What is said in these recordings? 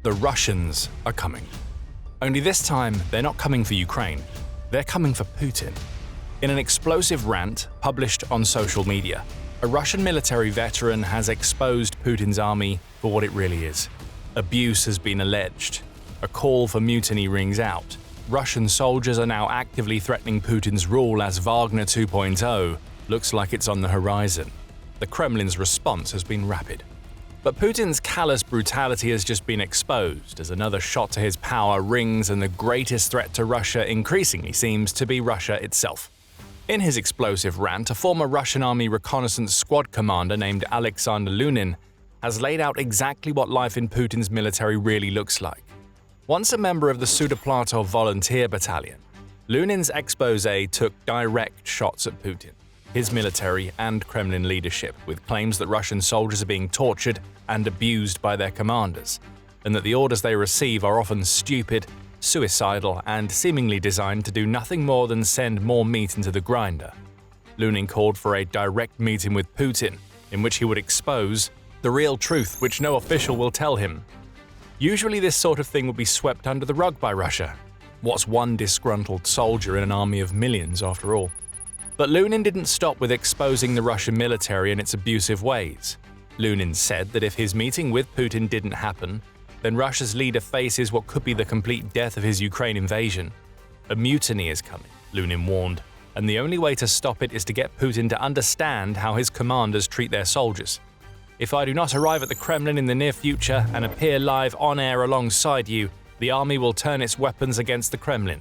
The Russians are coming. Only this time, they're not coming for Ukraine. They're coming for Putin. In an explosive rant published on social media, a Russian military veteran has exposed Putin's army for what it really is. Abuse has been alleged. A call for mutiny rings out. Russian soldiers are now actively threatening Putin's rule as Wagner 2.0 looks like it's on the horizon. The Kremlin's response has been rapid. But Putin's callous brutality has just been exposed as another shot to his power rings, and the greatest threat to Russia increasingly seems to be Russia itself. In his explosive rant, a former Russian army reconnaissance squad commander named Alexander Lunin has laid out exactly what life in Putin's military really looks like. Once a member of the Sudoplatov volunteer battalion, Lunin's exposé took direct shots at Putin, his military and Kremlin leadership, with claims that Russian soldiers are being tortured and abused by their commanders, and that the orders they receive are often stupid, suicidal, and seemingly designed to do nothing more than send more meat into the grinder. Lunin called for a direct meeting with Putin, in which he would expose the real truth, which no official will tell him. Usually this sort of thing would be swept under the rug by Russia. What's one disgruntled soldier in an army of millions, after all? But Lunin didn't stop with exposing the Russian military and its abusive ways. Lunin said that if his meeting with Putin didn't happen, then Russia's leader faces what could be the complete death of his Ukraine invasion. A mutiny is coming, Lunin warned, and the only way to stop it is to get Putin to understand how his commanders treat their soldiers. If I do not arrive at the Kremlin in the near future and appear live on air alongside you, the army will turn its weapons against the Kremlin,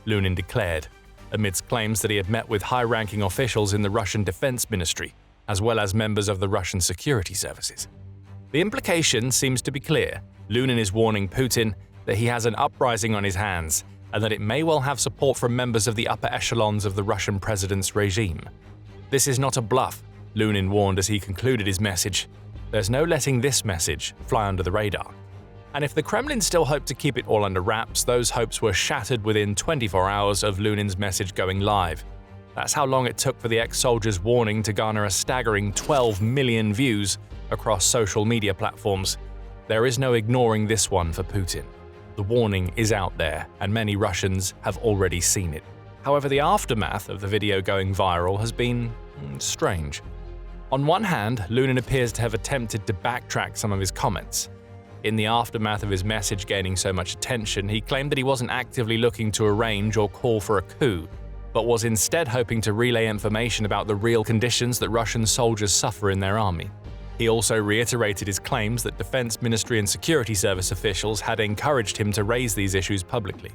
Lunin declared, amidst claims that he had met with high-ranking officials in the Russian Defense Ministry, as well as members of the Russian security services. The implication seems to be clear. Lunin is warning Putin that he has an uprising on his hands, and that it may well have support from members of the upper echelons of the Russian president's regime. This is not a bluff, Lunin warned as he concluded his message. There's no letting this message fly under the radar. And if the Kremlin still hoped to keep it all under wraps, those hopes were shattered within 24 hours of Lunin's message going live. That's how long it took for the ex-soldier's warning to garner a staggering 12 million views across social media platforms. There is no ignoring this one for Putin. The warning is out there, and many Russians have already seen it. However, the aftermath of the video going viral has been strange. On one hand, Lunin appears to have attempted to backtrack some of his comments. In the aftermath of his message gaining so much attention, he claimed that he wasn't actively looking to arrange or call for a coup, but was instead hoping to relay information about the real conditions that Russian soldiers suffer in their army. He also reiterated his claims that Defense Ministry and security service officials had encouraged him to raise these issues publicly.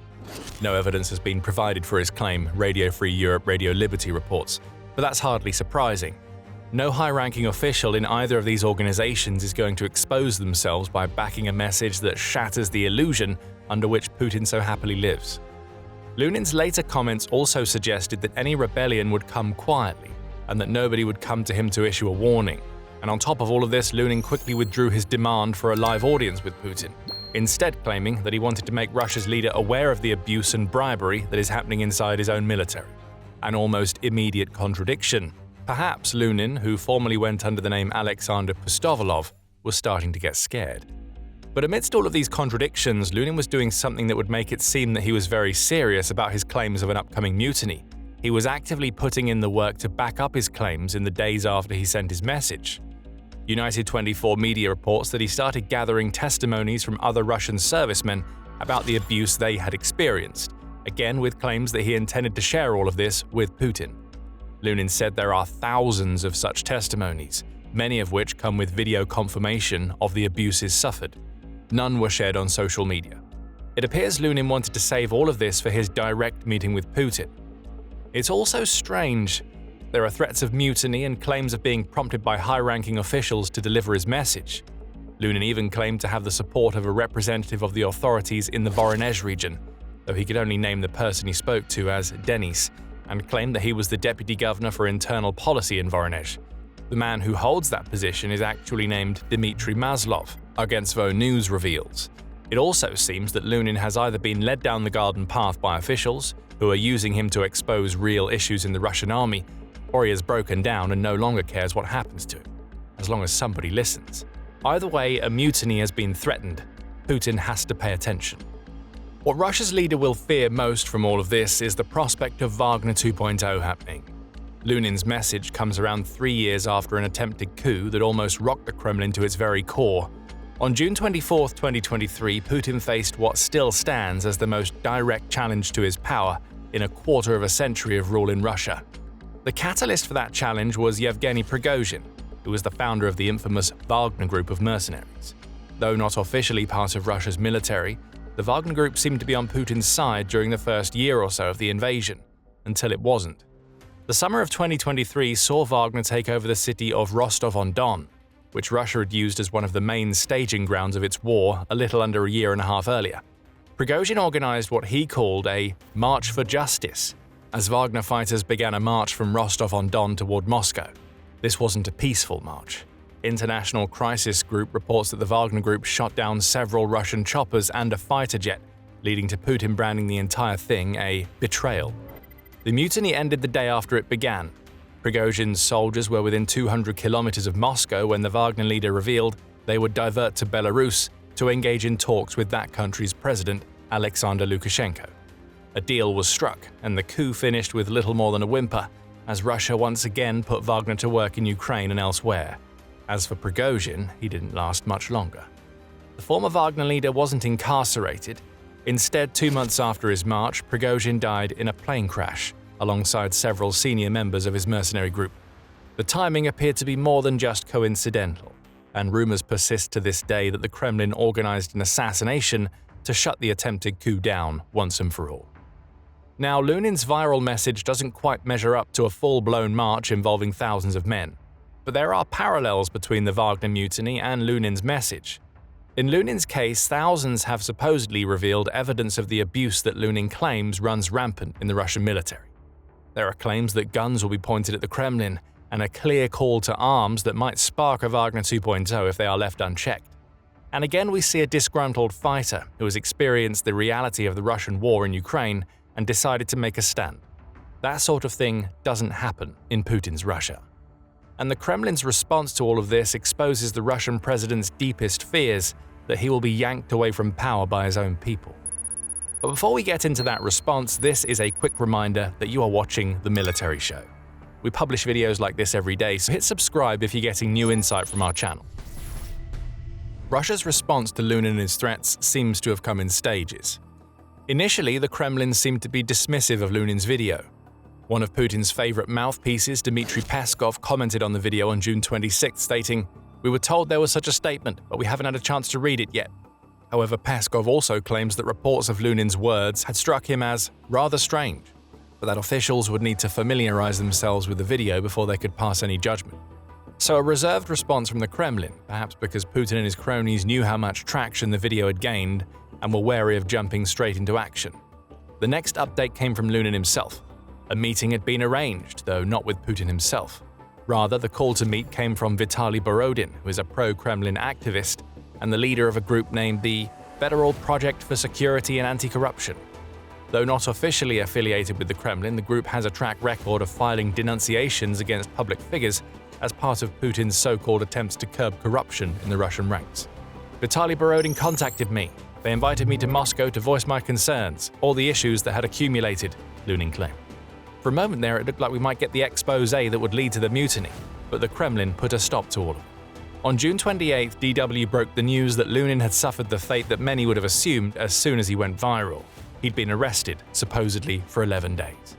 No evidence has been provided for his claim, Radio Free Europe Radio Liberty reports, but that's hardly surprising. No high-ranking official in either of these organizations is going to expose themselves by backing a message that shatters the illusion under which Putin so happily lives. Lunin's later comments also suggested that any rebellion would come quietly, and that nobody would come to him to issue a warning. And on top of all of this, Lunin quickly withdrew his demand for a live audience with Putin, instead claiming that he wanted to make Russia's leader aware of the abuse and bribery that is happening inside his own military. An almost immediate contradiction. Perhaps Lunin, who formerly went under the name Alexander Pustovalov, was starting to get scared. But amidst all of these contradictions, Lunin was doing something that would make it seem that he was very serious about his claims of an upcoming mutiny. He was actively putting in the work to back up his claims in the days after he sent his message. United 24 media reports that he started gathering testimonies from other Russian servicemen about the abuse they had experienced, again with claims that he intended to share all of this with Putin. Lunin said there are thousands of such testimonies, many of which come with video confirmation of the abuses suffered. None were shared on social media. It appears Lunin wanted to save all of this for his direct meeting with Putin. It's also strange. There are threats of mutiny and claims of being prompted by high-ranking officials to deliver his message. Lunin even claimed to have the support of a representative of the authorities in the Voronezh region, though he could only name the person he spoke to as Denis, and claimed that he was the deputy governor for internal policy in Voronezh. The man who holds that position is actually named Dmitry Maslov, Agentstvo News reveals. It also seems that Lunin has either been led down the garden path by officials, who are using him to expose real issues in the Russian army, or he has broken down and no longer cares what happens to him, as long as somebody listens. Either way, a mutiny has been threatened. Putin has to pay attention. What Russia's leader will fear most from all of this is the prospect of Wagner 2.0 happening. Lunin's message comes around 3 years after an attempted coup that almost rocked the Kremlin to its very core. On June 24, 2023, Putin faced what still stands as the most direct challenge to his power in a quarter of a century of rule in Russia. The catalyst for that challenge was Yevgeny Prigozhin, who was the founder of the infamous Wagner group of mercenaries. Though not officially part of Russia's military, the Wagner group seemed to be on Putin's side during the first year or so of the invasion, until it wasn't. The summer of 2023 saw Wagner take over the city of Rostov-on-Don, which Russia had used as one of the main staging grounds of its war a little under a year and a half earlier. Prigozhin organized what he called a March for Justice, as Wagner fighters began a march from Rostov-on-Don toward Moscow. This wasn't a peaceful march. International Crisis Group reports that the Wagner group shot down several Russian choppers and a fighter jet, leading to Putin branding the entire thing a betrayal. The mutiny ended the day after it began. Prigozhin's soldiers were within 200 kilometers of Moscow when the Wagner leader revealed they would divert to Belarus to engage in talks with that country's president, Alexander Lukashenko. A deal was struck, and the coup finished with little more than a whimper, as Russia once again put Wagner to work in Ukraine and elsewhere. As for Prigozhin, he didn't last much longer. The former Wagner leader wasn't incarcerated. Instead, 2 months after his march, Prigozhin died in a plane crash, alongside several senior members of his mercenary group. The timing appeared to be more than just coincidental, and rumors persist to this day that the Kremlin organized an assassination to shut the attempted coup down once and for all. Now, Lunin's viral message doesn't quite measure up to a full-blown march involving thousands of men, but there are parallels between the Wagner mutiny and Lunin's message. In Lunin's case, thousands have supposedly revealed evidence of the abuse that Lunin claims runs rampant in the Russian military. There are claims that guns will be pointed at the Kremlin, and a clear call to arms that might spark a Wagner 2.0 if they are left unchecked. And again, we see a disgruntled fighter who has experienced the reality of the Russian war in Ukraine and decided to make a stand. That sort of thing doesn't happen in Putin's Russia. And the Kremlin's response to all of this exposes the Russian president's deepest fears that he will be yanked away from power by his own people. But before we get into that response, this is a quick reminder that you are watching The Military Show. We publish videos like this every day, so hit subscribe if you're getting new insight from our channel. Russia's response to Lunin and his threats seems to have come in stages. Initially, the Kremlin seemed to be dismissive of Lunin's video. One of Putin's favorite mouthpieces, Dmitry Peskov, commented on the video on June 26, stating, "We were told there was such a statement, but we haven't had a chance to read it yet." However, Peskov also claims that reports of Lunin's words had struck him as rather strange, but that officials would need to familiarize themselves with the video before they could pass any judgment. So a reserved response from the Kremlin, perhaps because Putin and his cronies knew how much traction the video had gained and were wary of jumping straight into action. The next update came from Lunin himself. A meeting had been arranged, though not with Putin himself. Rather, the call to meet came from Vitaly Borodin, who is a pro-Kremlin activist and the leader of a group named the Federal Project for Security and Anti-Corruption. Though not officially affiliated with the Kremlin, the group has a track record of filing denunciations against public figures as part of Putin's so-called attempts to curb corruption in the Russian ranks. Vitaly Borodin contacted me. They invited me to Moscow to voice my concerns, all the issues that had accumulated, Lunin claimed. For a moment there, it looked like we might get the expose that would lead to the mutiny, but the Kremlin put a stop to all of it. On June 28, DW broke the news that Lunin had suffered the fate that many would have assumed as soon as he went viral. He'd been arrested, supposedly for 11 days.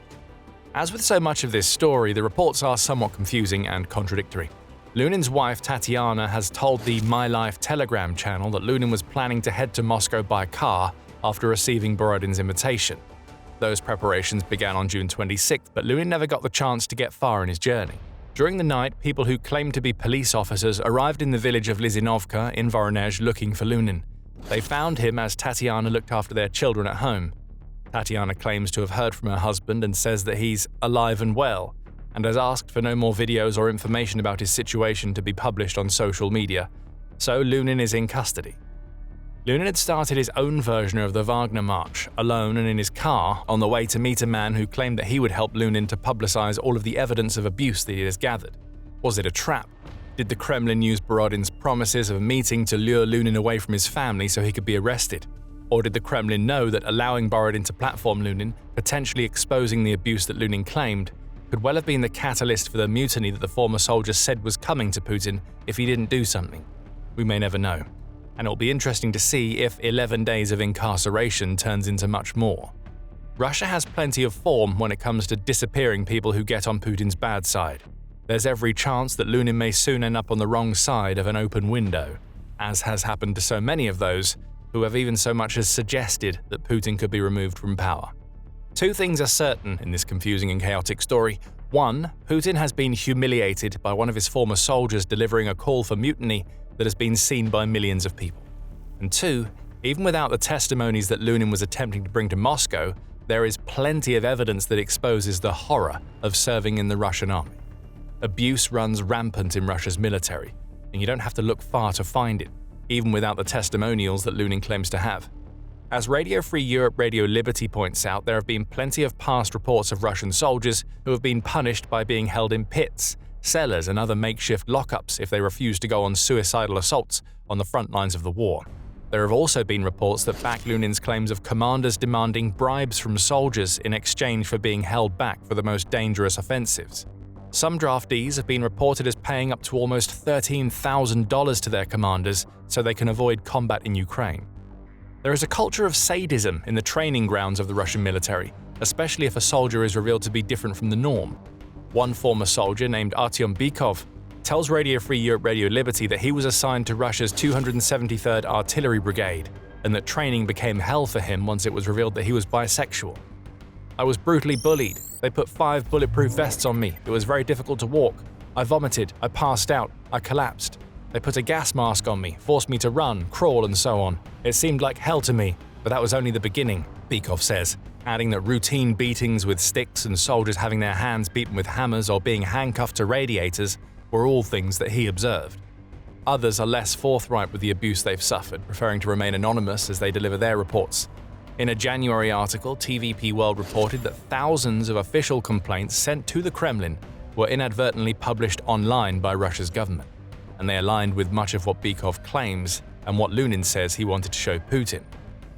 As with so much of this story, the reports are somewhat confusing and contradictory. Lunin's wife, Tatiana, has told the My Life Telegram channel that Lunin was planning to head to Moscow by car after receiving Borodin's invitation. Those preparations began on June 26, but Lunin never got the chance to get far in his journey. During the night, people who claimed to be police officers arrived in the village of Lizinovka in Voronezh looking for Lunin. They found him as Tatiana looked after their children at home. Tatiana claims to have heard from her husband and says that he's alive and well, and has asked for no more videos or information about his situation to be published on social media. So Lunin is in custody. Lunin had started his own version of the Wagner March, alone and in his car, on the way to meet a man who claimed that he would help Lunin to publicize all of the evidence of abuse that he has gathered. Was it a trap? Did the Kremlin use Borodin's promises of a meeting to lure Lunin away from his family so he could be arrested? Or did the Kremlin know that allowing Borodin to platform Lunin, potentially exposing the abuse that Lunin claimed, could well have been the catalyst for the mutiny that the former soldier said was coming to Putin if he didn't do something? We may never know. And it'll be interesting to see if 11 days of incarceration turns into much more. Russia has plenty of form when it comes to disappearing people who get on Putin's bad side. There's every chance that Lunin may soon end up on the wrong side of an open window, as has happened to so many of those who have even so much as suggested that Putin could be removed from power. Two things are certain in this confusing and chaotic story. One, Putin has been humiliated by one of his former soldiers delivering a call for mutiny that has been seen by millions of people. And two, even without the testimonies that Lunin was attempting to bring to Moscow, there is plenty of evidence that exposes the horror of serving in the Russian army. Abuse runs rampant in Russia's military, and you don't have to look far to find it, even without the testimonials that Lunin claims to have. As Radio Free Europe Radio Liberty points out, there have been plenty of past reports of Russian soldiers who have been punished by being held in pits, cellars and other makeshift lockups if they refuse to go on suicidal assaults on the front lines of the war. There have also been reports that back Lunin's claims of commanders demanding bribes from soldiers in exchange for being held back for the most dangerous offensives. Some draftees have been reported as paying up to almost $13,000 to their commanders so they can avoid combat in Ukraine. There is a culture of sadism in the training grounds of the Russian military, especially if a soldier is revealed to be different from the norm. One former soldier named Artyom Bykov tells Radio Free Europe Radio Liberty that he was assigned to Russia's 273rd Artillery Brigade and that training became hell for him once it was revealed that he was bisexual. I was brutally bullied. They put 5 bulletproof vests on me. It was very difficult to walk. I vomited. I passed out. I collapsed. They put a gas mask on me, forced me to run, crawl, and so on. It seemed like hell to me, but that was only the beginning, Bykov says, adding that routine beatings with sticks and soldiers having their hands beaten with hammers or being handcuffed to radiators were all things that he observed. Others are less forthright with the abuse they've suffered, preferring to remain anonymous as they deliver their reports. In a January article, TVP World reported that thousands of official complaints sent to the Kremlin were inadvertently published online by Russia's government, and they aligned with much of what Bykov claims and what Lunin says he wanted to show Putin.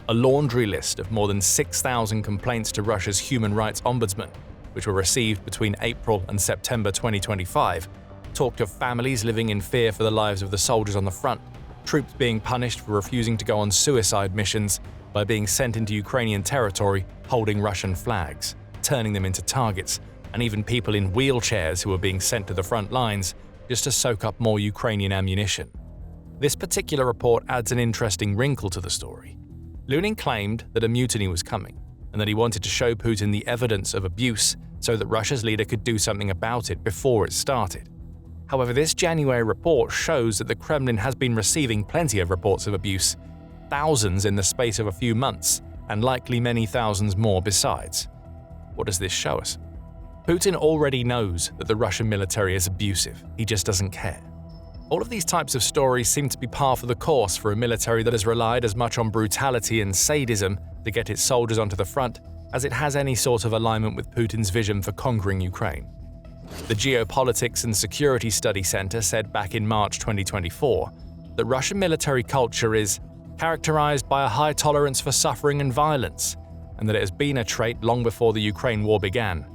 A laundry list of more than 6,000 complaints to Russia's human rights ombudsman, which were received between April and September 2025, talked of families living in fear for the lives of the soldiers on the front, troops being punished for refusing to go on suicide missions by being sent into Ukrainian territory holding Russian flags, turning them into targets, and even people in wheelchairs who were being sent to the front lines just to soak up more Ukrainian ammunition. This particular report adds an interesting wrinkle to the story. Lunin claimed that a mutiny was coming, and that he wanted to show Putin the evidence of abuse so that Russia's leader could do something about it before it started. However, this January report shows that the Kremlin has been receiving plenty of reports of abuse, thousands in the space of a few months, and likely many thousands more besides. What does this show us? Putin already knows that the Russian military is abusive, he just doesn't care. All of these types of stories seem to be par for the course for a military that has relied as much on brutality and sadism to get its soldiers onto the front as it has any sort of alignment with Putin's vision for conquering Ukraine. The Geopolitics and Security Study Center said back in March 2024 that Russian military culture is characterized by a high tolerance for suffering and violence, and that it has been a trait long before the Ukraine war began.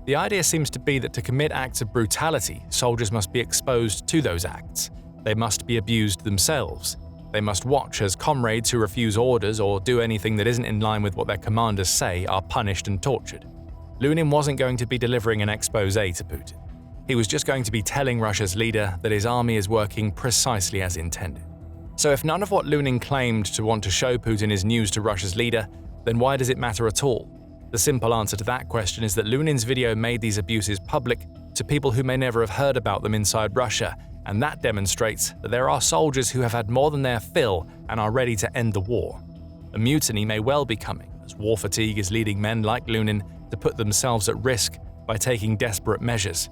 The idea seems to be that to commit acts of brutality, soldiers must be exposed to those acts. They must be abused themselves. They must watch as comrades who refuse orders or do anything that isn't in line with what their commanders say are punished and tortured. Lunin wasn't going to be delivering an expose to Putin. He was just going to be telling Russia's leader that his army is working precisely as intended. So if none of what Lunin claimed to want to show Putin is news to Russia's leader, then why does it matter at all? The simple answer to that question is that Lunin's video made these abuses public to people who may never have heard about them inside Russia, and that demonstrates that there are soldiers who have had more than their fill and are ready to end the war. A mutiny may well be coming, as war fatigue is leading men like Lunin to put themselves at risk by taking desperate measures.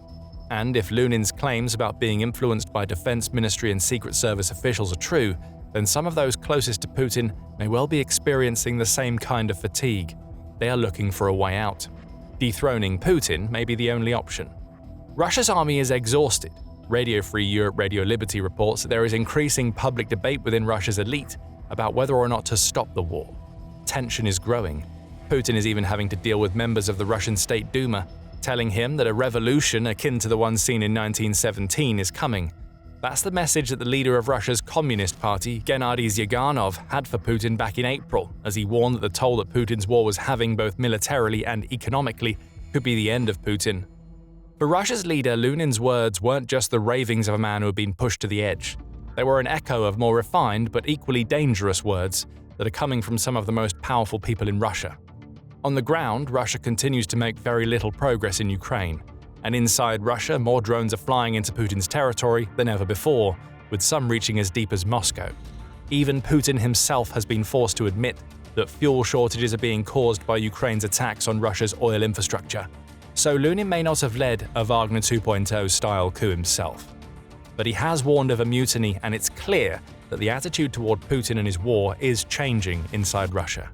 And if Lunin's claims about being influenced by Defense Ministry and Secret Service officials are true, then some of those closest to Putin may well be experiencing the same kind of fatigue. They are looking for a way out. Dethroning Putin may be the only option. Russia's army is exhausted. Radio Free Europe Radio Liberty reports that there is increasing public debate within Russia's elite about whether or not to stop the war. Tension is growing. Putin is even having to deal with members of the Russian State Duma, telling him that a revolution akin to the one seen in 1917 is coming. That's the message that the leader of Russia's Communist Party, Gennady Zyuganov, had for Putin back in April, as he warned that the toll that Putin's war was having both militarily and economically could be the end of Putin. For Russia's leader, Lunin's words weren't just the ravings of a man who had been pushed to the edge. They were an echo of more refined but equally dangerous words that are coming from some of the most powerful people in Russia. On the ground, Russia continues to make very little progress in Ukraine, and inside Russia, more drones are flying into Putin's territory than ever before, with some reaching as deep as Moscow. Even Putin himself has been forced to admit that fuel shortages are being caused by Ukraine's attacks on Russia's oil infrastructure. So Lunin may not have led a Wagner 2.0 style coup himself. But he has warned of a mutiny, and it's clear that the attitude toward Putin and his war is changing inside Russia.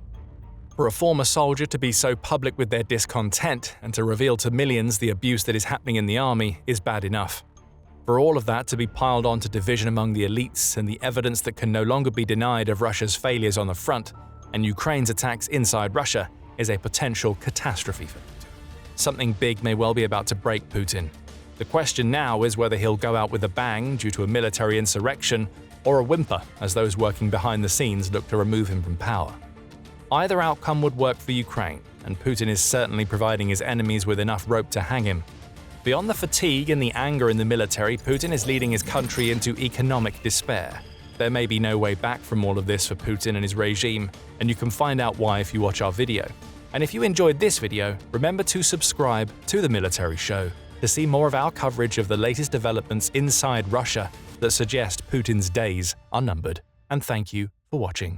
For a former soldier to be so public with their discontent and to reveal to millions the abuse that is happening in the army is bad enough. For all of that to be piled on to division among the elites and the evidence that can no longer be denied of Russia's failures on the front and Ukraine's attacks inside Russia is a potential catastrophe for Putin. Something big may well be about to break Putin. The question now is whether he'll go out with a bang due to a military insurrection or a whimper as those working behind the scenes look to remove him from power. Either outcome would work for Ukraine, and Putin is certainly providing his enemies with enough rope to hang him. Beyond the fatigue and the anger in the military, Putin is leading his country into economic despair. There may be no way back from all of this for Putin and his regime, and you can find out why if you watch our video. And if you enjoyed this video, remember to subscribe to The Military Show to see more of our coverage of the latest developments inside Russia that suggest Putin's days are numbered. And thank you for watching.